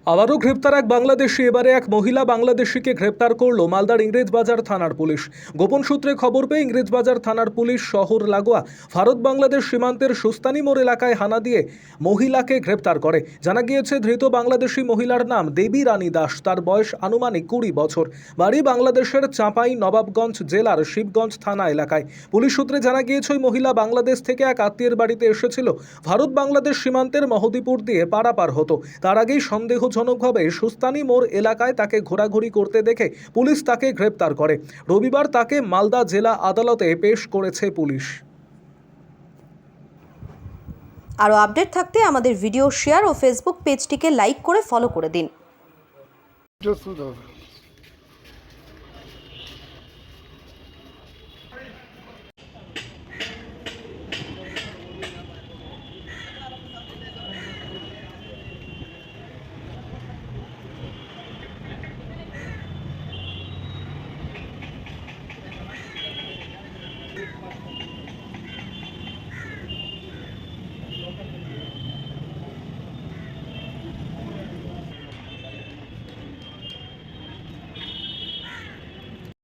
আবারও গ্রেপ্তার এক বাংলাদেশি। এবারে এক মহিলা বাংলাদেশিকে গ্রেপ্তার করলো মালদার ইংরেজবাজার থানার পুলিশ। গোপন সূত্রে খবর পেয়ে ইংরেজবাজার থানার পুলিশ শহর লাগোয়া ভারত বাংলাদেশ সীমান্তের সুস্তানি মোড় এলাকায় হানা দিয়ে মহিলাকে গ্রেপ্তার করে। জানা গিয়েছে ধৃত বাংলাদেশি মহিলার নাম দেবী রানী দাস। তার বয়স আনুমানিক 20 বছর। বাড়ি বাংলাদেশের চাঁপাই নবাবগঞ্জ জেলার শিবগঞ্জ থানা এলাকায়। পুলিশ সূত্রে জানা গিয়েছে ওই মহিলা বাংলাদেশ থেকে এক আত্মীয়ের বাড়িতে এসেছিল। ভারত বাংলাদেশ সীমান্তের মহদীপুর দিয়ে পারাপার হতো। তার আগেই সন্দেহজনকভাবে সুস্তানি মোড় এলাকায় তাকে ঘোরাঘুরি করতে দেখে পুলিশ তাকে গ্রেপ্তার করে। রবিবার তাকে মালদা জেলা আদালতে পেশ করেছে পুলিশ। আরও আপডেট থাকতে আমাদের ভিডিও শেয়ার ও ফেসবুক পেজটিকে লাইক করে ফলো করে দিন।